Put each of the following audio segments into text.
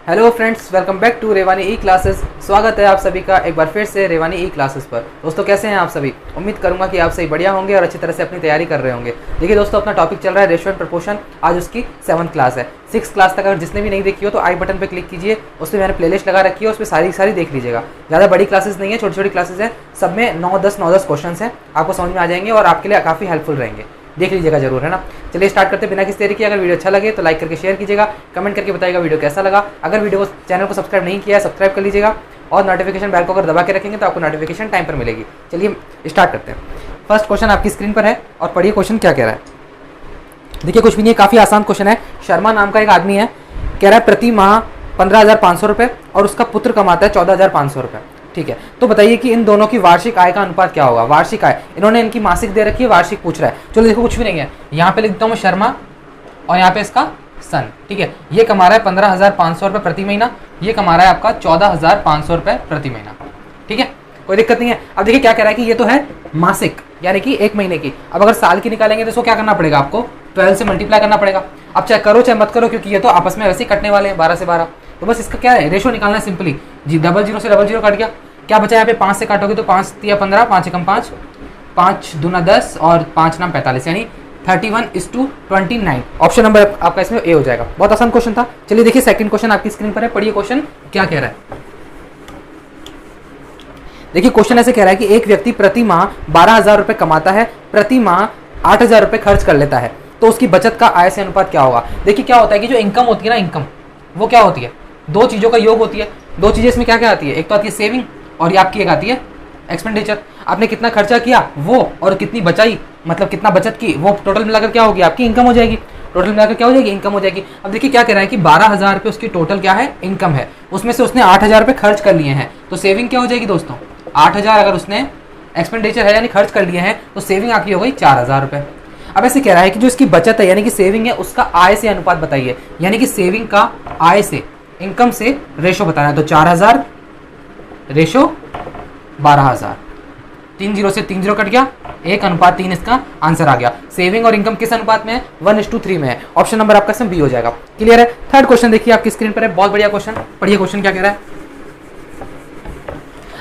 Hello friends, welcome back to Revani e classes. स्वागत है आप सभी का एक बार फिर से रेवानी ई क्लासेस पर। दोस्तों कैसे हैं आप सभी? उम्मीद करूंगा कि आप सही बढ़िया होंगे और अच्छी तरह से अपनी तैयारी कर रहे होंगे। देखिए दोस्तों, अपना टॉपिक चल रहा है रेशियो एंड प्रोपोर्शन। आज उसकी 7th क्लास है। 6th क्लास तक अगर जिसने भी नहीं देखी हो तो आई बटन पर क्लिक कीजिए, उसमें मैंने प्लेलिस्ट लगा रखी है, उसमें सारी देख लीजिएगा। ज़्यादा बड़ी क्लासेस नहीं है, छोटी छोटी क्लासेस हैं, सब में 9-10 क्वेश्चन हैं, आपको समझ में आ जाएंगे और आपके लिए काफ़ी हेल्पफुल रहेंगे। देख लीजिएगा जरूर, है ना। चलिए स्टार्ट करते बिना किसी देरी के। अगर वीडियो अच्छा लगे तो लाइक करके शेयर कीजिएगा, कमेंट करके बताइएगा वीडियो कैसा लगा। अगर वीडियो को चैनल को सब्सक्राइब नहीं किया है सब्सक्राइब कर लीजिएगा और नोटिफिकेशन बेल को अगर दबा के रखेंगे तो आपको नोटिफिकेशन टाइम पर मिलेगी। चलिए स्टार्ट करते हैं। फर्स्ट क्वेश्चन आपकी स्क्रीन पर है और पढ़िए क्वेश्चन क्या कह रहा है। देखिए कुछ भी नहीं है, काफ़ी आसान क्वेश्चन है। शर्मा नाम का एक आदमी है, कह रहा है प्रति माह 15,500 रुपये और उसका पुत्र कमाता है 14,500 रुपये। ठीक है, तो बताइए कि इन दोनों की वार्षिक आय का अनुपात क्या होगा। वार्षिक आय, इन्होंने इनकी मासिक दे रखी है, वार्षिक पूछ रहा है। चलो देखो कुछ भी नहीं है, यहाँ पे लिख देता हूँ शर्मा और यहाँ पे इसका सन। ठीक है, ये कमा रहा है 15,500 रुपये प्रति महीना, ये कमा रहा है आपका 14,500 रुपये प्रति महीना। ठीक है, कोई दिक्कत नहीं है। अब देखिए क्या कह रहा है कि ये तो है मासिक, यानी कि एक महीने की। अब अगर साल की निकालेंगे तो इसको क्या करना पड़ेगा, आपको 12 से मल्टीप्लाई करना पड़ेगा। अब चाहे करो चाहे मत करो, क्योंकि ये तो आपस में वैसे ही कटने वाले हैं 12 से 12। तो बस इसका क्या है, रेशो निकालना है सिंपली जी। 00 से 00 कट गया, क्या बचा यहाँ पे 5 से काटोगे तो 5 या 15, 5 एकम 5, 5 दूना 10 और 5 नाम 45, यानी 31:29। ऑप्शन नंबर आपका इसमें ए हो जाएगा। बहुत आसान क्वेश्चन था। चलिए देखिए सेकंड क्वेश्चन आपकी स्क्रीन पर है, पढ़िए क्वेश्चन क्या कह रहा है। देखिए क्वेश्चन ऐसे कह रहा है कि एक व्यक्ति प्रति माह 12,000 रुपये कमाता है, प्रति माह 8,000 रुपये खर्च कर लेता है, तो उसकी बचत का आय से अनुपात क्या होगा। देखिए क्या होता है कि जो इनकम होती है ना, इनकम वो क्या होती है, दो चीज़ों का योग होती है। दो चीज़ें इसमें क्या क्या आती है, एक तो आती है सेविंग और ये आपकी एक आती है एक्सपेंडिचर। आपने कितना खर्चा किया वो और कितनी बचाई, मतलब कितना बचत की, वो टोटल मिलाकर क्या होगी, आपकी इनकम हो जाएगी। टोटल मिलाकर क्या हो जाएगी, इनकम हो जाएगी। अब देखिए क्या कह रहा है कि 12,000 रुपये उसकी टोटल क्या है, इनकम है। उसमें से उसने 8,000 रुपये खर्च कर लिए हैं, तो सेविंग क्या हो जाएगी दोस्तों, 8,000 अगर उसने एक्सपेंडिचर है यानी खर्च कर लिए हैं तो सेविंग आपकी हो गई 4,000 रुपये। अब ऐसे कह रहा है कि जो इसकी बचत है यानी कि सेविंग है, उसका आय से अनुपात बताइए, यानी कि सेविंग का आय से, इनकम से रेशो बताना है। तो 4,000 रेशो 12,000, 3 0 से 3 0 कट गया, 1:3 इसका आंसर आ गया। सेविंग और इनकम किस अनुपात में है, 1:3 में है। ऑप्शन नंबर आपका इसमें बी हो जाएगा। क्लियर है। थर्ड क्वेश्चन देखिए आपकी स्क्रीन पर है, बहुत बढ़िया क्वेश्चन। पढ़िए क्वेश्चन क्या कह रहा है।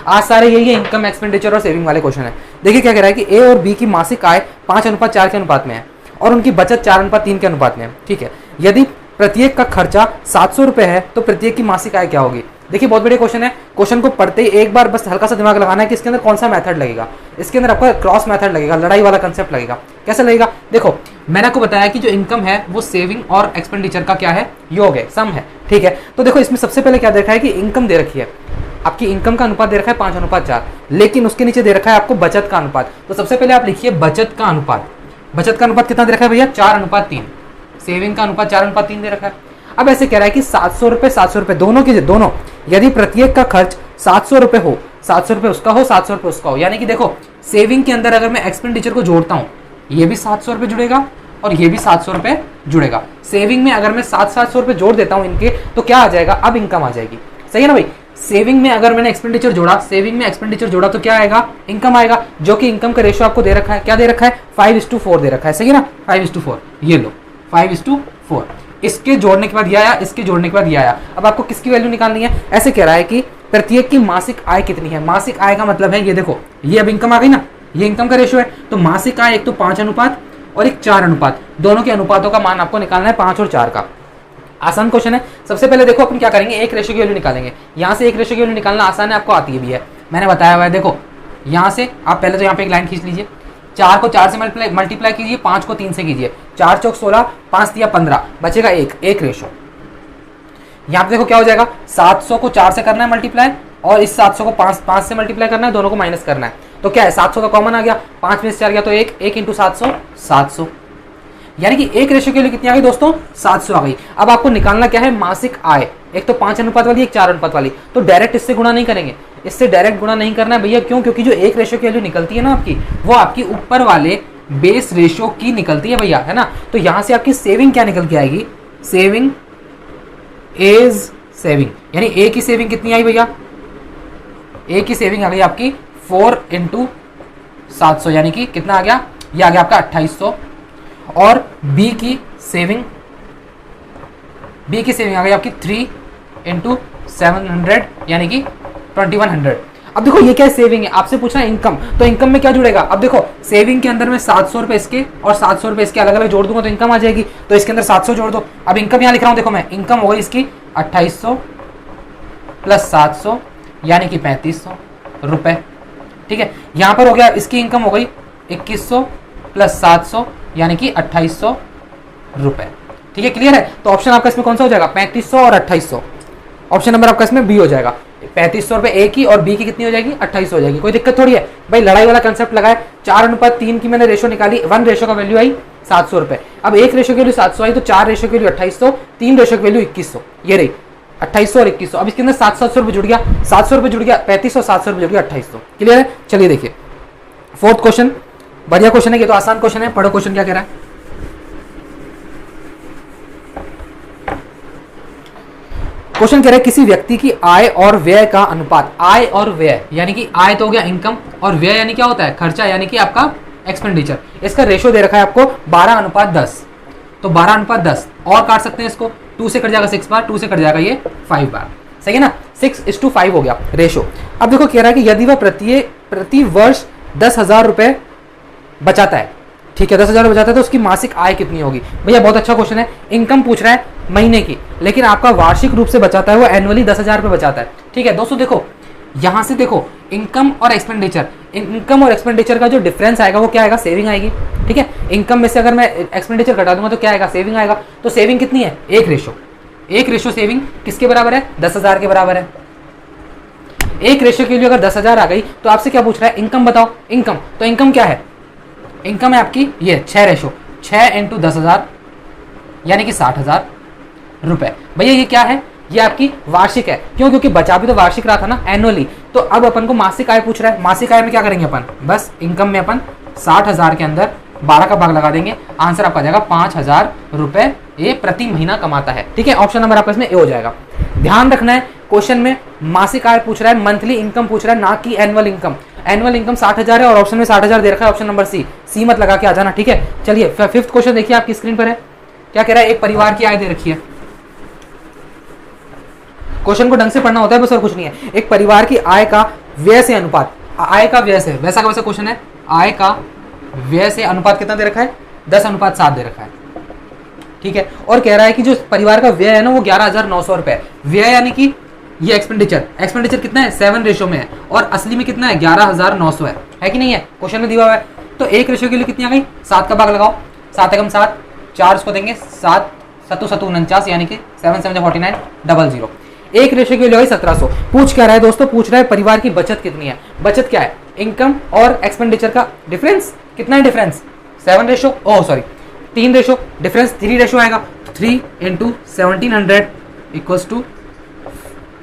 आज सारे यही है, इनकम एक्सपेंडिचर और सेविंग वाले क्वेश्चन है। देखिए क्या कह रहा है कि ए और बी की मासिक आय 5:4 के अनुपात में है और उनकी बचत 4:3 के अनुपात में है। ठीक है, यदि प्रत्येक का खर्चा 700 रुपये है तो प्रत्येक की मासिक आय क्या होगी। देखिए बहुत बड़े क्वेश्चन है। क्वेश्चन को पढ़ते ही एक बार बस हल्का सा दिमाग लगाना है कि इसके अंदर कौन सा मेथड लगेगा। इसके अंदर आपका क्रॉस मेथड लगेगा, लड़ाई वाला कंसेप्ट लगेगा। कैसे लगेगा, देखो मैंने आपको बताया कि जो इनकम है वो सेविंग और एक्सपेंडिचर का क्या है, योग है, सम है। ठीक है, तो देखो इसमें सबसे पहले क्या देखा है कि इनकम दे रखी है, आपकी इनकम का अनुपात दे रखा है 5:4, लेकिन उसके नीचे दे रखा है आपको बचत का अनुपात। तो सबसे पहले आप लिखिए बचत का अनुपात। बचत का अनुपात कितना दे रखा है भैया, 4:3। सेविंग का अनुपात 4:3 दे रखा है। अब ऐसे कह रहा है कि 700 रुपये दोनों के दोनों, यदि प्रत्येक का खर्च 700 रुपये हो, 700 रुपये उसका हो, 700 रुपये उसका हो, यानी कि देखो सेविंग के अंदर अगर मैं एक्सपेंडिचर को जोड़ता हूँ, ये भी 700 रुपये जुड़ेगा और ये भी 700 रुपये जुड़ेगा। सेविंग में अगर मैं 700 रुपये जोड़ देता हूँ इनके, तो क्या आ जाएगा, अब इनकम आ जाएगी। सही है ना भाई। सेविंग में अगर मैंने एक्सपेंडिचर जोड़ा, सेविंग में एक्सपेंडिचर जोड़ा तो क्या आएगा, इनकम आएगा, जो कि इनकम का रेशो आपको दे रखा है, क्या दे रखा है, 5:4 दे रखा है। सही है ना, 5:4, ये लो 5:4। इसके जोड़ने के बाद ये आया, इसके जोड़ने के बाद ये आया। अब आपको किसकी वैल्यू निकालनी है। ऐसे कह रहा है कि प्रत्येक की मासिक आय कितनी है। मासिक आय का मतलब है ये देखो, ये अब इनकम आ गई ना, ये इनकम का रेशो है। तो मासिक आय एक तो 5 अनुपात और एक 4 अनुपात, दोनों के अनुपातों का मान आपको निकालना है 5 और 4 का। आसान क्वेश्चन है। सबसे पहले देखो अपन क्या करेंगे, एक रेशो की वैल्यू निकालेंगे। यहाँ से एक रेशो की वैल्यू निकालना आसान है, आपको आती है भी है, मैंने बताया हुआ है। देखो यहाँ से आप पहले तो यहाँ पे एक लाइन खींच लीजिए, 4 को 4 से मल्टीप्लाई कीजिए, 5 को 3 से कीजिए, 4 चौक 16, 5 तिया 15, बचेगा एक रेशो। यहाँ पे देखो क्या हो जाएगा, 700 को 4 से करना है मल्टीप्लाई और इस 700 को 5 से मल्टीप्लाई करना है, दोनों को माइनस करना है। तो क्या है, 700 का कॉमन आ गया, 5 में से 4 गया तो 1 × 700, 700, यानी कि एक रेशो के लिए कितनी आ गई दोस्तों, 700 आ गई। अब आपको निकालना क्या है, मासिक आय। एक तो 5 अनुपात वाली, एक 4 अनुपात वाली। तो डायरेक्ट इससे गुणा नहीं करेंगे, इससे डायरेक्ट गुणा नहीं करना है भैया। क्यों, क्योंकि जो एक रेशो की वैल्यू निकलती है ना आपकी, वो आपकी ऊपर वाले बेस रेशो की निकलती है भैया, है ना। तो यहां से आपकी सेविंग क्या निकल के आएगी, सेविंग एज सेविंग, यानी ए की सेविंग कितनी आई भैया, ए की सेविंग आ गई आपकी 4 × 700, यानी कि कितना आ गया, ये आ गया आपका 2800। और बी की सेविंग आ गई आपकी 3 इंटू 700 यानी कि 2100। अब देखो ये क्या सेविंग है, आपसे पूछना है इनकम, तो इनकम में क्या जुड़ेगा। अब देखो सेविंग के अंदर में 700 रुपए इसके और 700 रुपए इसके अलग अलग जोड़ दूंगा तो इनकम आ जाएगी, तो इसके अंदर 700 जोड़ दो। अब इनकम यहाँ लिख रहा हूँ, देखो मैं इनकम हो गई इसकी 2800 प्लस 700 यानी कि 3500 रुपए। ठीक है, यहाँ पर हो गया इसकी इनकम हो गई 2100 प्लस 700 यानी कि 2800 रुपए। ठीक है, क्लियर है। तो ऑप्शन आपका इसमें कौन सा हो जाएगा, 3500 और 2800। ऑप्शन नंबर आपका इसमें बी हो जाएगा। 3500 रुपए ए की और बी की कितनी हो जाएगी, 2800 हो जाएगी। कोई दिक्कत थोड़ी है भाई, लड़ाई वाला कंसेप्ट लगाए। 4:3 की मैंने रेशो निकाली, 1 रेशो का वैल्यू आई 700 रुपए। अब 1 रेशो की वैल्यू 700 आई तो 4 रेशो की वैल्यू 2800, 3 रेशो की वैल्यू 2100, ये रही 2800 और 2100। अब इसके अंदर 700 रुपए जुड़ गया, 700 रुपए जुड़ गया 3500, 700 रुपए जुड़ गया 2800। क्लियर है। चलिए देखिए फोर्थ क्वेश्चन, बढ़िया क्वेश्चन है, ये तो आसान क्वेश्चन है। पढ़ो क्वेश्चन क्या कह रहा है। क्वेश्चन कह रहा है किसी व्यक्ति की आय और व्यय का अनुपात, आय और व्यय यानी कि आय तो हो गया इनकम और व्यय यानी क्या होता है, खर्चा यानी कि आपका एक्सपेंडिचर। इसका रेशो दे रखा है आपको 12:10, तो 12:10 और काट सकते हैं इसको, 2 से कट जाएगा 6 बार, 2 से कट जाएगा ये 5 बार, सही है ना। 6:5 हो गया रेशो। अब देखो कह रहा है कि यदि वह प्रति वर्ष 10,000 रुपए बचाता है, ठीक है 10,000 बचाता है तो उसकी मासिक आय कितनी होगी। भैया बहुत अच्छा क्वेश्चन है। इनकम पूछ रहा है महीने की, लेकिन आपका वार्षिक रूप से बचाता है वो एनुअली 10,000 रुपए बचाता है। ठीक है दोस्तों, देखो यहां से देखो इनकम और एक्सपेंडिचर, इनकम और एक्सपेंडिचर का जो डिफरेंस आएगा वो क्या आएगा, सेविंग आएगी। ठीक है, इनकम में से अगर मैं एक्सपेंडिचर घटा दूंगा तो क्या आएगा, सेविंग आएगा। तो सेविंग कितनी है, 1 रेशो सेविंग किसके बराबर है, 10,000 के बराबर है। 1 रेशो के लिए अगर 10,000 आ गई तो आपसे क्या पूछ रहा है, इनकम बताओ। इनकम, तो इनकम क्या है, इनकम है आपकी ये 6 रेशो, 6 इंटू 10,000 यानी कि 60,000 रुपए। भैया ये क्या है, ये आपकी वार्षिक है। क्यों, क्योंकि बचा भी तो वार्षिक रहा था ना, एनुअली। तो अब अपन को मासिक आय पूछ रहा है, मासिक आय में क्या करेंगे अपन, बस इनकम में अपन 60,000 के अंदर 12 का भाग लगा देंगे, आंसर आपका आ जाएगा 5,000 रुपए ये प्रति महीना कमाता है। ठीक है, ऑप्शन नंबर आपका इसमें ए हो जाएगा। ध्यान रखना है क्वेश्चन में मासिक आय पूछ रहा है, मंथली इनकम पूछ रहा है, ना कि एनुअल इनकम। एनुअल इनकम 60,000 है और ऑप्शन में 60,000 दे रखा है, ऑप्शन नंबर सी मत लगा के आ जाना। ठीक है, चलिए फिफ्थ क्वेश्चन देखिए आपकी स्क्रीन पर है, क्या कह रहा है, एक परिवार की आय दे रखी है। क्वेश्चन को ढंग से पढ़ना होता है बस, और कुछ नहीं है। एक परिवार की आय का व्यय से अनुपात, आय का व्यय से, वैसा का वैसा क्वेश्चन है, आय का व्यय से अनुपात कितना दे रखा है, 10:7 दे रखा है। ठीक है, और कह रहा है कि जो परिवार का व्यय है ना वो 11,900 रुपए। व्यय यानी कि ये एक्सपेंडिचर कितना है, 7 रेशो में है, और असली में कितना है, 11,900 है कि नहीं है, क्वेश्चन में दिया हुआ है। तो 1 रेशो के लिए कितनी आ गई, 7 का भाग लगाओ, 7 एकम 7, 4 उसको देंगे 7 7 7 49 यानी कि 7 7 49 00। 1 रेशो के लिए 1700। पूछ क्या रहा है दोस्तों, पूछ रहा है परिवार की बचत कितनी है। बचत क्या है, इनकम और एक्सपेंडिचर का डिफरेंस कितना है, difference 7 ratio, oh sorry 3 ratio, difference 3 ratio आएगा। 3 इंटू 1700 इक्वल्स टू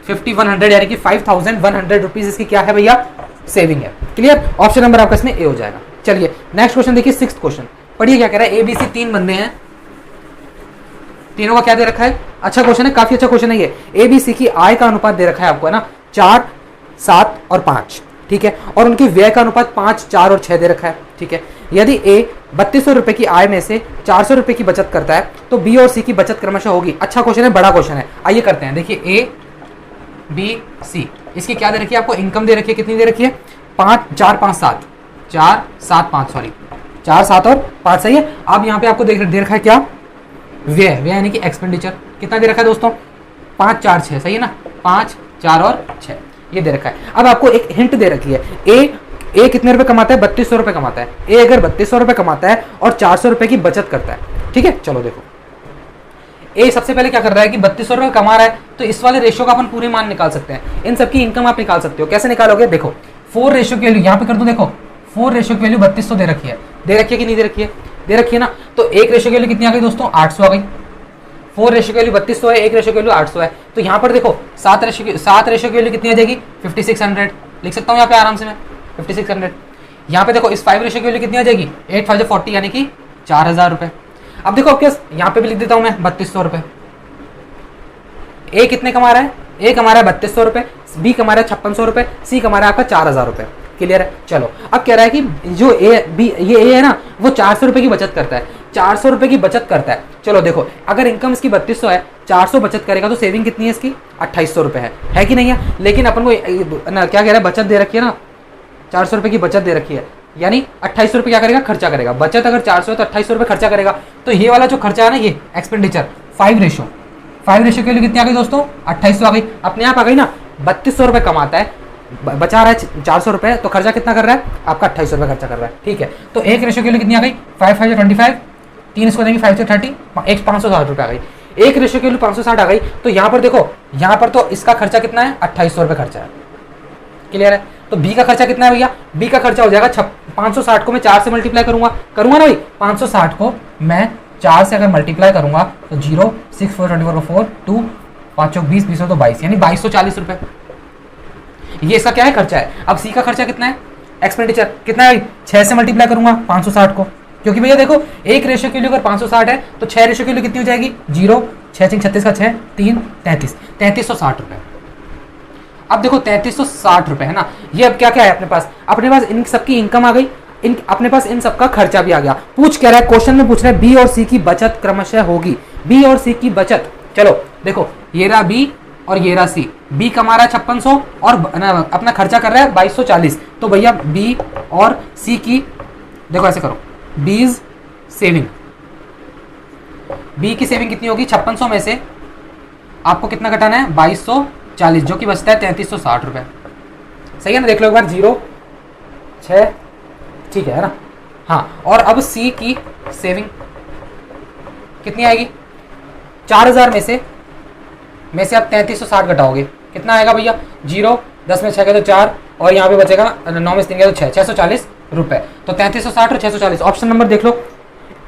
5100 यानी कि 5100 रुपीज इसकी क्या है भैया, सेविंग है। क्लियर, ऑप्शन नंबर आपका इसमें ए हो जाएगा। चलिए नेक्स्ट क्वेश्चन देखिए, 6th क्वेश्चन पढ़िए क्या कह रहा है। ABC 3 बंदे हैं, तीनों का क्या दे रखा है, अच्छा क्वेश्चन है, काफी अच्छा क्वेश्चन है ये। ABC की आय का अनुपात दे रखा है आपको, है ना, 4 7 और 5। ठीक है, और उनकी व्यय का अनुपात 5 4 और 6 दे रखा है। ठीक है, यदि A 3200 रुपए की आय में से 400 रुपए की बचत करता है तो B और C की बचत क्रमशः होगी। अच्छा क्वेश्चन है, बड़ा क्वेश्चन है, आइए करते हैं। देखिए A B C, इसकी क्या दे रखी है आपको, इनकम दे रखी है, कितनी दे रखी है, 5 4 5 7 4 7 5 सॉरी 4 7 और 5, सही है। अब यहाँ पे आपको दे रखा है क्या, व्यय यानी कि एक्सपेंडिचर कितना दे रखा है दोस्तों, 5 4 6, सही है ना, 5 4 और 6 ये दे रखा है। अब आपको एक हिंट दे रखी है, ए कितने रुपए कमाता है, 3200 रुपए कमाता है। ए अगर 3200 रुपए कमाता है और 400 रुपए की बचत करता है, ठीक है, चलो देखो ए सबसे पहले क्या कर रहा है कि 3200 रुपए कमा रहा है, तो इस वाले रेशो का अपन पूरे मान निकाल सकते हैं। इन सबकी इनकम आप निकाल सकते हो, कैसे निकालोगे, देखो 4 रेशो की वैल्यू यहाँ पे कर दो, देखो 4 रेशो की वैल्यू 3200 दे रखी है कि नहीं दे रखी है, दे रखी है ना। तो 1 रेशो की वैल्यू कितनी आ गई दोस्तों, 800 आ गई। 4 रेशो की वैल्यू 3200 है, 1 रेशो की वैल्यू 800 है, तो यहाँ पर देखो 7 रेशो की वैल्यू कितनी आ जाएगी, 5600 लिख सकता हूँ यहाँ पे आराम से मैं, 5600। यहाँ पे देखो इस 5 रेशो की वैल्यू कितनी आ जाएगी, 8 5 40 यानी कि 4000 रुपए। अब देखो क्या, यहाँ पे भी लिख देता हूँ मैं 3200 रुपए। ए कितने कमा रहा है, ए कमा रहा है 3200 रुपए, बी कमा रहा है 5600 रुपए, सी कमा रहा है आपका 4000 रुपए। क्लियर है, चलो अब कह रहा है कि जो ए बी ये ए है ना वो 400 रुपए की बचत करता है, 400 रुपए की बचत करता है। चलो देखो, अगर इनकम इसकी 3200 है, 400 बचत करेगा तो सेविंग कितनी है इसकी? 2800 रुपए है कि नहीं है? लेकिन अपन को ना क्या कह रहा है, बचत दे रखी है ना, 400 रुपए की बचत दे रखी है, यानी 2800 रुपए क्या करेगा? खर्चा करेगा। बचत अगर 400 है तो 2800 रुपए खर्चा करेगा। तो ये वाला जो खर्चा है ना, ये एक्सपेंडिचर 5 रेशो के लिए कितनी आ गई दोस्तों? 2800 आ गई, अपने आप आ गई ना। 3200 रुपए कमाता है, बचा रहा है 400 रुपए, तो खर्चा कितना कर रहा है? आपका 2800 रुपए खर्चा कर रहा है। ठीक है, तो एक रेशो के लिए कितनी आ गई? 5 5 25, 3 इसको देंगे 5 से 30, एक 560 रुपए आ गई। एक रेशो के लिए 560 आ गई। तो यहाँ पर देखो, यहाँ पर तो इसका खर्चा कितना है? 2800 रुपए खर्चा है। क्लियर है? तो बी का खर्चा कितना है भैया? बी का खर्चा हो जाएगा 560 को मैं 4 से मल्टीप्लाई करूंगा ना भाई। 560 को मैं 4 से अगर मल्टीप्लाई करूंगा तो 0 6 4 24 4 2 5 20 20 तो 22, यानी 2240 रुपए। ये इसका क्या है? खर्चा है। अब सी का खर्चा कितना है? एक्सपेंडिचर कितना है? 6 से मल्टीप्लाई करूंगा 560 को, क्योंकि भैया देखो एक रेशो के लिए अगर 560 है तो 6 रेशो के लिए कितनी हो जाएगी? 0 6 6 36 का 6 3 33, 3360 रुपए। अब देखो 3360 रुपए है ना। ये अब क्या क्या है अपने पास? अपने पास इन सबकी इनकम आ गई, अपने पास इन सबका खर्चा भी आ गया। पूछ क्या रहा है क्वेश्चन में? पूछ रहा है बी और सी की बचत क्रमशः होगी। बी और सी की बचत, चलो देखो, ये रहा बी और ये रहा सी। बी कमा रहा है 5600 और अपना खर्चा कर रहा है 2240। तो भैया बी और सी की, देखो ऐसे करो, बीज सेविंग, बी की सेविंग कितनी होगी? 5600 में से आपको कितना घटाना है? 2240, जो कि बचता है 3360 रुपए। सही है ना? देख लो एक बार, 0 6, ठीक है ना? हाँ, और अब सी की सेविंग कितनी आएगी? 4000 में से आप 3360 घटाओगे, कितना आएगा भैया? 0 10 में 6 के तो 4, और यहाँ पे बचेगा 9 में 3 के तो 6, 640 रुपए। तो 3360 और 640, ऑप्शन नंबर देख लो,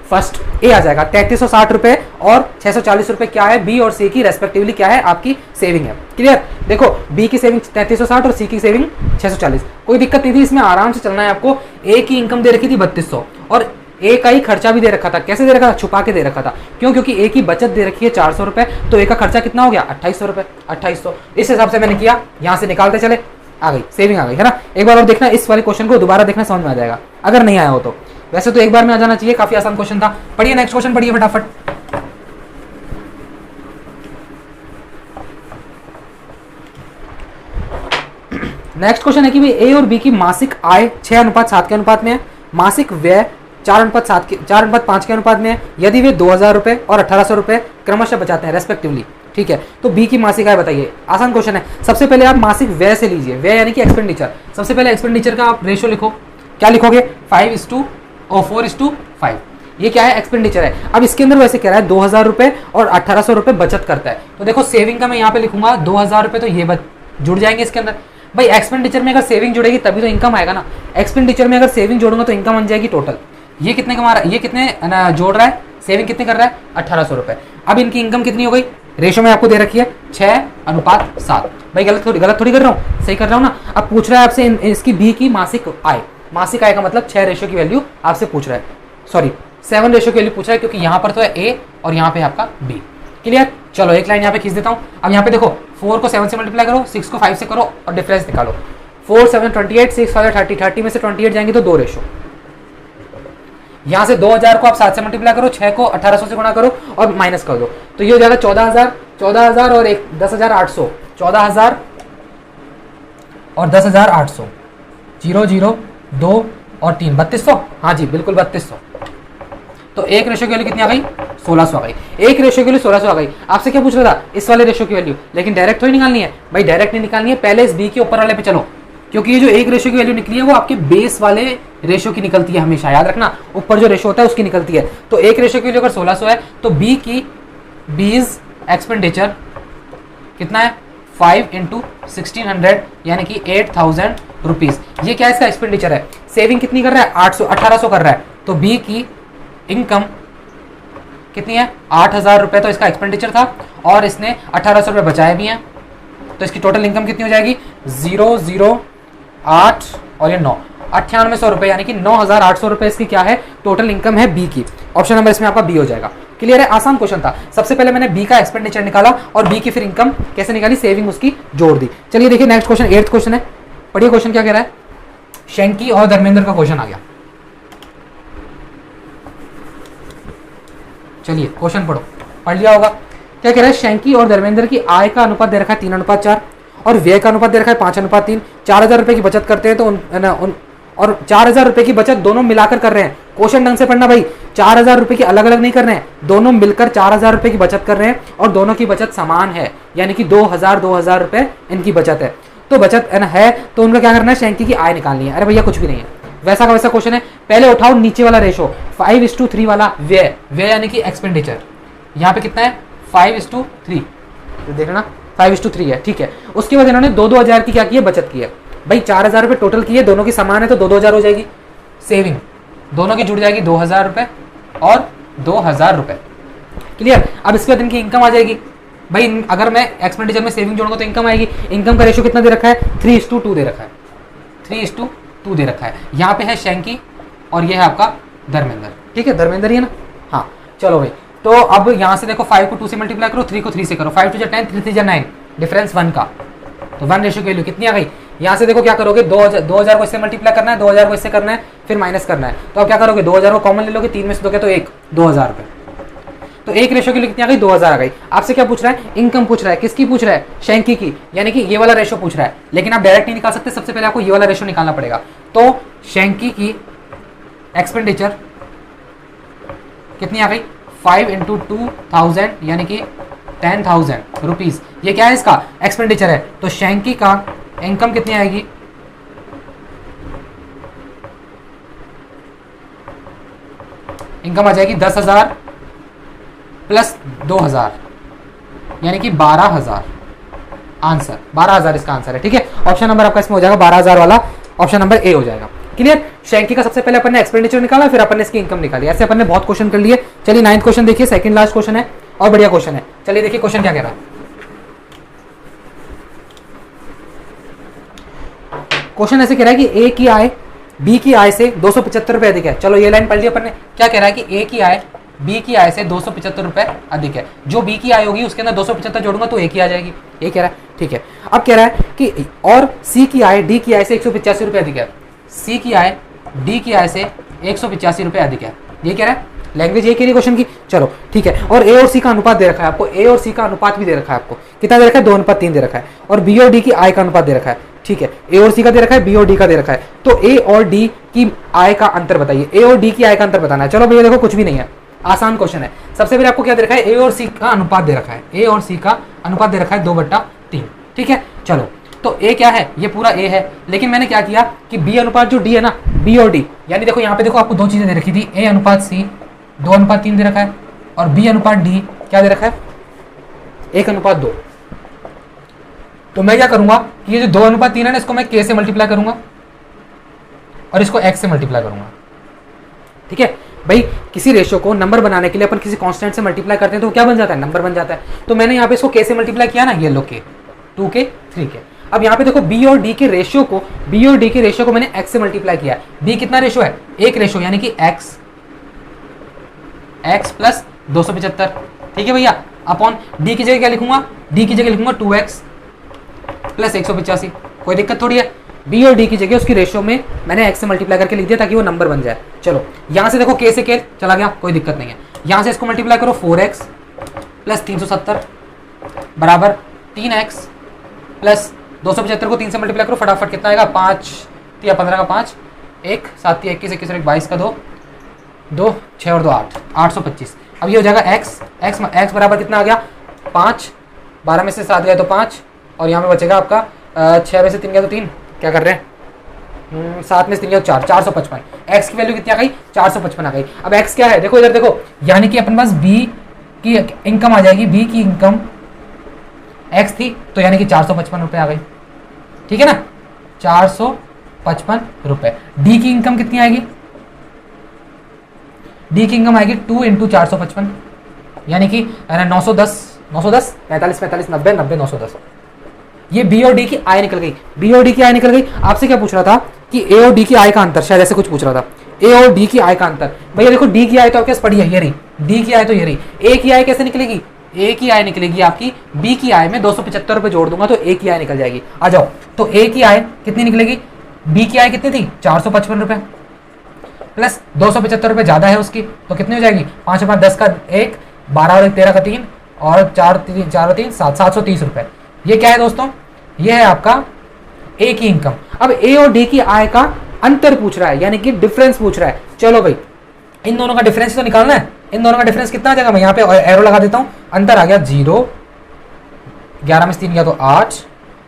फर्स्ट ए आ जाएगा। 3360 रुपए और 640 रुपए क्या है? बी और सी की रेस्पेक्टिवली क्या है? आपकी सेविंग है। क्लियर? देखो बी की सेविंग 3360 और सी की सेविंग 640, कोई दिक्कत नहीं थी इसमें, आराम से चलना है आपको। ए की इनकम दे रखी थी 3200 और ए का ही खर्चा भी दे रखा था। कैसे दे रखा था? छुपा के दे रखा था। क्यों? क्योंकि ए की बचत दे रखी है 400 रुपए, तो ए का खर्चा कितना हो गया? 2800 रुपए। 2800 इस हिसाब से मैंने किया, यहां से निकालते चले, आ गई सेविंग आ गई है ना। एक बार और देखना, इस वाले क्वेश्चन को दोबारा देखना, समझ में आ जाएगा अगर नहीं आया हो तो। वैसे तो एक बार में आ जाना चाहिए, काफी आसान क्वेश्चन था। पढ़िए नेक्स्ट क्वेश्चन, पढ़िए फटाफट। नेक्स्ट क्वेश्चन है कि भाई ए और बी की मासिक आय 6:7 के अनुपात में है, मासिक व्यय 4:5 के अनुपात में है, यदि वे 2000 रुपए और 1800 रुपए क्रमशः बचाते हैं रेस्पेक्टिवली। ठीक है, तो बी की मासिक आय बताइए। आसान क्वेश्चन है। सबसे पहले आप मासिक व्यय से लीजिए, व्यय यानी कि एक्सपेंडिचर। सबसे पहले एक्सपेंडिचर का आप रेशो लिखो, क्या लिखोगे? 4:5। ये क्या है? एक्सपेंडिचर है। अब इसके अंदर वैसे कह रहा है 2000 रुपए और 1800 रुपए बचत करता है, तो देखो सेविंग का मैं यहाँ पे लिखूंगा 2000 रुपए, तो ये जुड़ जाएंगे इसके अंदर। भाई एक्सपेंडिचर में अगर सेविंग जुड़ेगी तभी तो इनकम आएगा ना। एक्सपेंडिचर में अगर सेविंग जोड़ूंगा तो इनकम बन जाएगी टोटल। ये कितने कमा रहा है? ये कितने जोड़ रहा है? सेविंग कितने कर रहा है? 1800 रुपए। अब इनकी इनकम कितनी हो गई? रेशो में आपको दे रखी है 6:7। भाई गलत थोड़ी कर रहा हूँ, सही कर रहा हूँ ना। अब पूछ रहा है आपसे इसकी बी की मासिक आय। मासिक आय का मतलब 6 रेशो की वैल्यू आपसे पूछ रहा है, सॉरी 7 रेशो की वैल्यू पूछ रहा है, क्योंकि यहाँ पर तो है ए और यहाँ पे है आपका बी। क्लियर? चलो एक लाइन यहाँ पे खींच देता हूँ। अब यहाँ पे देखो 4 को 7 से मल्टीप्लाई करो, 6 को 5 से करो और डिफरेंस निकालो। 4 7 28, 6 5 30, 30 में से 28 जाएंगे तो 2 रेशो। यहाँ से 2000 को आप 7 से मल्टीप्लाई करो, 6 को 1800 से गुणा करो और माइनस कर दो, तो ये हो जाएगा 14000 और 10,800, 14000 और 10,800, 0 0 2 और 3, 3200। हाँ जी बिल्कुल 3200। तो एक रेशो की वैल्यू कितनी आ गई? 1600 आ गई। एक रेशो की वैल्यू 1600 आ गई। आपसे क्या पूछ रहा था? इस वाले रेशो की वैल्यू, लेकिन डायरेक्ट तो ही निकालनी है भाई, डायरेक्ट नहीं निकालनी है, पहले इस बी के ऊपर वाले पे चलो, क्योंकि ये जो एक रेशो की वैल्यू निकली है वो आपके बेस वाले रेशो की निकलती है हमेशा, याद रखना, ऊपर जो रेशो होता है उसकी निकलती है। तो एक रेशो की वैल्यू अगर 1600 है तो बी की बीज एक्सपेंडिचर कितना है? 5 × 1600 यानी कि 8000 रुपीज। ये क्या इसका एक्सपेंडिचर है। सेविंग कितनी कर रहा है? 1800 कर रहा है। तो बी की इनकम कितनी है? 8000 रुपए तो इसका एक्सपेंडिचर था और इसने 1800 रुपए बचाए भी हैं, तो इसकी टोटल इनकम कितनी हो जाएगी? 0 0 8 और ये 9, 9800 रुपए, यानी कि 9800 रुपए इसकी क्या है? टोटल इनकम है बी की। ऑप्शन नंबर इसमें आपका बी हो जाएगा। क्लियर है? आसान क्वेश्चन था। सबसे पहले मैंने बी का एक्सपेंडिचर निकाला और बी की फिर इनकम कैसे निकाली? सेविंग उसकी जोड़ दी। चलिए देखिए नेक्स्ट क्वेश्चन, 8th क्वेश्चन है। पढ़िए क्वेश्चन क्या कह रहा है। शेंकी और धर्मेंद्र का क्वेश्चन आ गया। चलिए क्वेश्चन पढ़ो, पढ़ लिया होगा। क्या कह रहा है, शैंकी और धर्मेंद्र की आय का अनुपात दे रखा है 3:4 और व्यय का अनुपात दे रखा है 5:3। 4,000 रुपए की बचत करते हैं तो और 4,000 रुपए की बचत दोनों मिलाकर कर रहे हैं। क्वेश्चन ढंग से पढ़ना भाई, 4,000 रुपए की अलग अलग नहीं कर रहे हैं, दोनों मिलकर 4,000 रुपए की बचत कर रहे हैं और दोनों की बचत समान है, यानी कि 2,000 रुपए इनकी बचत है। तो बचत है तो उनका क्या करना है, शैंकी की आय निकालनी है। अरे भैया कुछ भी नहीं है, वैसा का वैसा क्वेश्चन है। पहले उठाओ नीचे वाला रेशो 5:3 वाला व्यय, व्यय यानी कि एक्सपेंडिचर। यहाँ पे कितना है 5:3, देखना 5:3 है, ठीक है। उसके बाद इन्होंने 2,000 की क्या की है, बचत की है। भाई 4,000 रुपए टोटल की है, दोनों की समान है तो 2,000 हो जाएगी सेविंग, दोनों की जुड़ जाएगी 2,000 रुपए और 2,000 रुपए। क्लियर। अब इसके बाद इनकी इनकम आ जाएगी। भाई अगर मैं एक्सपेंडिचर में सेविंग जोड़ूंगा तो इनकम आएगी। इनकम का रेशो कितना दे रखा है, 3:2 दे रखा है, 3:2 दे रखा है। यहाँ पे है शैंकी और ये है आपका धर्मेंद्र, ठीक है, धर्मेंद्र ही है ना। हाँ चलो भाई, तो अब यहाँ से देखो 5 को 2 से मल्टीप्लाई करो, 3 को 3 से करो, 5 2 10, 3 3 9, डिफरेंस 1 का, तो 1 रेशियो की वैल्यू कितनी आ गई। यहाँ से देखो क्या करोगे, 2,000 को इससे मल्टीप्लाई करना है, 2,000 को इससे करना है, फिर माइनस करना है। तो अब क्या करोगे, 2,000 को कॉमन ले लोगे, 3 में से दोगे तो 1, 2,000 रुपए। तो एक रेशो की कितनी आ गई, 2,000 आ गई। आपसे क्या पूछ रहा है, इनकम पूछ रहा है, किसकी पूछ रहा है, शैंकी की, यानी कि ये वाला रेशो पूछ रहा है। लेकिन आप डायरेक्ट नहीं निकाल सकते, सबसे पहले आपको ये वाला रेशो निकालना पड़ेगा। तो शैंकी की एक्सपेंडिचर कितनी आ गई, 5 × 2,000 यानी कि 10,000 रुपीज। ये क्या है, इसका एक्सपेंडिचर है। तो शैंकी का इनकम कितनी आएगी, इनकम आ जाएगी 10,000 प्लस 2,000 यानी कि 12,000। आंसर 12,000 इसका आंसर है, ठीक है। ऑप्शन नंबर आपका इसमें हो जाएगा 12,000 वाला, ऑप्शन नंबर ए हो जाएगा। क्लियर। शैंकी का सबसे पहले अपन ने एक्सपेंडिचर निकाला, फिर अपन ने इसकी इनकम निकाली। ऐसे अपन ने बहुत क्वेश्चन कर लिए। चलिए 9th क्वेश्चन देखिए, सेकंड लास्ट क्वेश्चन है और बढ़िया क्वेश्चन है। चलिए देखिए क्वेश्चन क्या कह रहा है। क्वेश्चन ऐसे कह रहा है कि ए की आय बी की आय से 275 रुपए अधिक है। चलो ये लाइन पढ़ ली अपन ने। क्या कह रहा है कि ए की आय बी की आय से 275 रुपए अधिक है। जो बी की आय होगी उसके अंदर 275 जोड़ूंगा तो ए की आ जाएगी, ये कह रहा है, ठीक है। अब कह रहा है कि और सी की आय डी की आय से 185 रुपए अधिक है। सी की आय डी की आय से 185 रुपए अधिक है, ये कह रहा है। लैंग्वेज ये कह रही है क्वेश्चन की, चलो ठीक है। और ए और सी का अनुपात दे रखा है आपको, ए और सी का अनुपात भी दे रखा है आपको। कितना दे रखा है, 2:3 दे रखा है। और बी और डी की आय का अनुपात दे रखा है, ठीक है। ए और सी का दे रखा है, बी और डी का दे रखा है। तो ए और डी की आय का अंतर बताइए, ए और डी की आय का अंतर बताना है। चलो भैया देखो कुछ भी नहीं है, आसान क्वेश्चन है। सबसे पहले आपको क्या दे रखा है, ए और सी का अनुपात दे रखा है, ए और सी का अनुपात दे रखा है 2/3, ठीक है। चलो तो ए क्या है, ये पूरा ए है। लेकिन मैंने क्या किया कि बी अनुपात जो डी है ना, बी और डी, यानी देखो यहाँ पे देखो आपको दो चीजें दे रखी थी, ए अनुपात सी 2:3 दे रखा है और बी अनुपात डी क्या दे रखा है, 1:2। तो मैं क्या करूंगा कि ये जो 2:3 है ना, इसको मैं के से मल्टीप्लाई करूंगा और इसको एक्स से मल्टीप्लाई करूंगा, ठीक है। भाई किसी रेशियो को नंबर बनाने के लिए अपन किसी कांस्टेंट से मल्टीप्लाई करते हैं तो क्या बन जाता है, नंबर बन जाता है। तो मैंने यहाँ पे इसको के से मल्टीप्लाई किया ना, ये लो के 2 के 3 के। अब यहाँ पे देखो बी और डी के रेशियो को, बी और डी के रेशियो को मैंने एक्स से मल्टीप्लाई किया है। बी कितना रेशियो है, एक रेशियो, यानी कि एक्स प्लस 275, ठीक है भैया। अपॉन डी की जगह क्या लिखूंगा, डी की जगह लिखूंगा 2x प्लस 185। कोई दिक्कत थोड़ी है, बी और डी की जगह उसकी रेशियो में मैंने एक्स से मल्टीप्लाई करके लिख दिया ताकि वो नंबर बन जाए। चलो यहाँ से देखो के से के चला गया, कोई दिक्कत नहीं है। यहाँ से इसको मल्टीप्लाई करो 4x प्लस 370 बराबर 3x प्लस 275 को 3 से मल्टीप्लाई करो, फटाफट कितना आएगा, 5 या 15 का 5, 1 7 21 21 और 22 का 2 2 6 और 2 8, 825। अब ये हो जाएगा x बराबर कितना आ गया 5, 12 में से 7 गया तो 5 और यहाँ पे बचेगा आपका 6 में से 3 गया तो 3, क्या कर रहे हैं 7 में से 3 गया तो 4, 455। x की वैल्यू कितनी आ गई, 455 आ गई। अब x क्या है, देखो इधर देखो, यानी कि अपने पास b की इनकम आ जाएगी, b की इनकम x थी तो यानी कि 455 रुपए आ गई, ठीक है ना, 455 रुपए। d की इनकम कितनी आएगी, d की इनकम आएगी 2 × 455 यानी कि 910 45 45 90 90 910। ये बी और डी की आय निकल गई, बी और डी की आय निकल गई। आपसे क्या पूछ रहा था कि ए और डी की आय का अंतर, शायद ऐसे कुछ पूछ रहा था, ए और डी की आय का अंतर। भैया देखो डी की आय तो आपके पास पड़ी है, ये रही, डी की आय तो ये रही। ए की आय कैसे निकलेगी, ए की आय निकलेगी आपकी बी की आय में 275 रुपए जोड़ दूंगा तो ए की आय निकल जाएगी। आ जाओ, तो ए की आय कितनी निकलेगी, बी की आय कितनी थी 455 रुपए प्लस 275 रुपये ज़्यादा है उसकी, तो कितनी हो जाएगी, 5 और 5 10 का 1, 12 और 1 13 का 3 और 4 और 3 7, 730 रुपये। ये क्या है दोस्तों, ये है आपका ए की इनकम। अब ए और डी की आय का अंतर पूछ रहा है, यानी कि डिफरेंस पूछ रहा है। चलो भाई इन दोनों का डिफरेंस तो निकालना है। इन दोनों का डिफरेंस कितना आ जाएगा, मैं यहाँ पे एरो लगा देता हूँ। अंतर आ गया 0, 11 में से 3 गया तो 8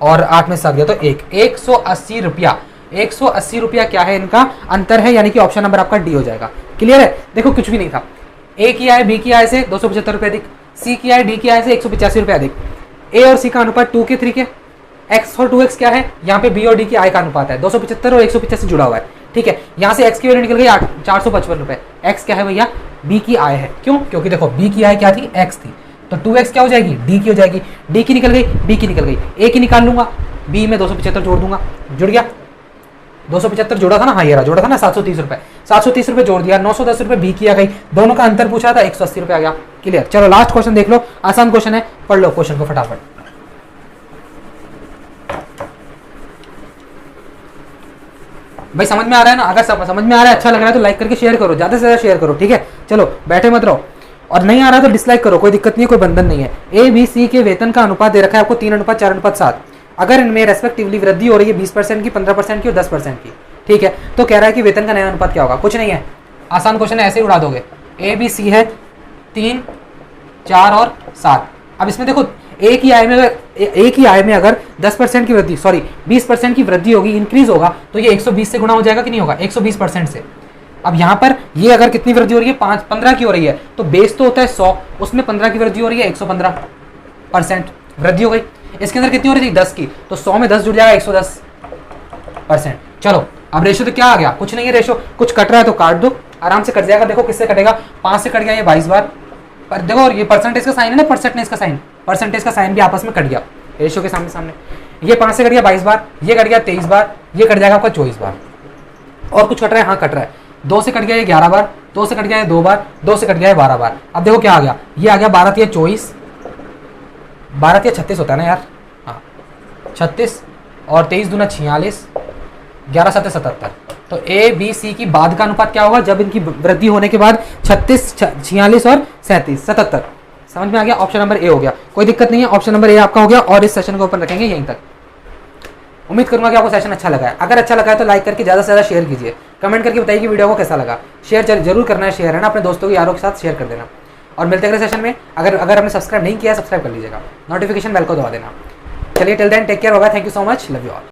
और 8 में से 7 गया तो 1, 180 रुपया। 180 रुपया क्या है, इनका अंतर है, यानी कि ऑप्शन नंबर आपका डी हो जाएगा। क्लियर है, देखो कुछ भी नहीं था। ए की आय बी की आय से 275 रुपये अधिक, सी की आय डी की आय से 185 रुपये अधिक। ए और सी का अनुपात 2 के 3 के, एक्स और 2x क्या है, यहाँ पे बी और डी की आय का अनुपात है, 275 और 185 जुड़ा हुआ है। ठीक है, यहाँ से x की वैल्यू निकल गई 455 रुपये। x क्या है भैया, b की आय है। क्यों, क्योंकि देखो b की आय क्या थी, x थी, तो 2x क्या हो जाएगी, d की हो जाएगी। d की निकल गई, b की निकल गई, a की निकाल लूंगा, b में 275 जोड़ दूंगा, जुड़ गया। 275 जोड़ा था ना, हाँ ये रहा, जोड़ा था ना 730 रुपये, 730 रुपये जोड़ दिया, 910 रुपये बी की आ गई। दोनों का अंतर पूछा था, 180 रुपये आ गया। क्लियर, चलो लास्ट क्वेश्चन देख लो, आसान क्वेश्चन है, पढ़ लो क्वेश्चन को फटाफट। भाई समझ में आ रहा है ना, अगर समझ में आ रहा है, अच्छा लग रहा है तो लाइक करके शेयर करो, ज्यादा से ज्यादा शेयर करो। ठीक है, चलो बैठे मत रहो, और नहीं आ रहा तो डिसलाइक करो, कोई दिक्कत नहीं है, कोई बंधन नहीं है। ए बी सी के वेतन का अनुपात दे रखा है आपको 3:4:7। अगर इनमें रेस्पेक्टिवली वृद्धि हो रही है 20% की, 15% की और 10% की। ठीक है, तो कह रहा है कि वेतन का नया अनुपात क्या होगा, कुछ नहीं है, आसान क्वेश्चन है, ऐसे ही उड़ा दोगे। ए बी सी है 3, 4 और 7। अब इसमें देखो ए की आय में अगर 10% की वृद्धि, सॉरी 20% की वृद्धि होगी, इंक्रीज होगा, तो ये 120 से गुणा हो जाएगा कि नहीं होगा, 120% से। अब यहाँ पर ये अगर कितनी वृद्धि हो रही है, 15 की हो रही है, तो बेस तो होता है 100, उसमें 15 की वृद्धि हो रही है, 115% वृद्धि हो गई। इसके अंदर कितनी हो रही थी, 10 की, तो 100 में 10 जुड़ जाएगा, 110%। चलो अब रेशो तो क्या आ गया, कुछ नहीं है, रेशो कुछ कट रहा है तो काट दो, आराम से कट जाएगा। देखो किससे कटेगा, 5 से कट गया ये 22 बार, पर देखो ये परसेंटेज का साइन है ना, परसेंटेज का साइन भी आपस में कट गया रेशो के सामने। ये 5 से कट गया 22 बार, ये कट गया 23 बार, ये कट जाएगा आपका 24 बार। और कुछ कट रहा है, हाँ कट रहा है, 2 से कट गया ये 11 बार, 2 से कट गया है 2 बार, 2 से कट गया है 12 बार। अब देखो क्या आ गया, ये आ गया 12 3 24, 12 3 36 होता है ना यार, हाँ 36 और 23 दूना 46, 11 7 77। तो ए बी सी की बाद का अनुपात क्या होगा, जब इनकी वृद्धि होने के बाद 36, 46 और 37, 77। समझ में आ गया, ऑप्शन नंबर ए हो गया, कोई दिक्कत नहीं है, ऑप्शन नंबर ए आपका हो गया। और इस सेशन को ओपन रखेंगे यहीं तक। उम्मीद करूंगा कि आपको सेशन अच्छा लगा है। अगर अच्छा लगा है तो लाइक करके ज़्यादा से ज़्यादा शेयर कीजिए, कमेंट करके बताइए कि वीडियो को कैसा लगा। शेयर जरूर करना है, शेयर है ना, अपने दोस्तों यारों के साथ शेयर कर देना। और मिलते हैं अगले सेशन में। अगर आपने सब्सक्राइब नहीं किया, सब्सक्राइब कर लीजिएगा, नोटिफिकेशन बेल को दबा देना। चलिए टिल देन टेक केयर, होगा, thank you so much, love you all.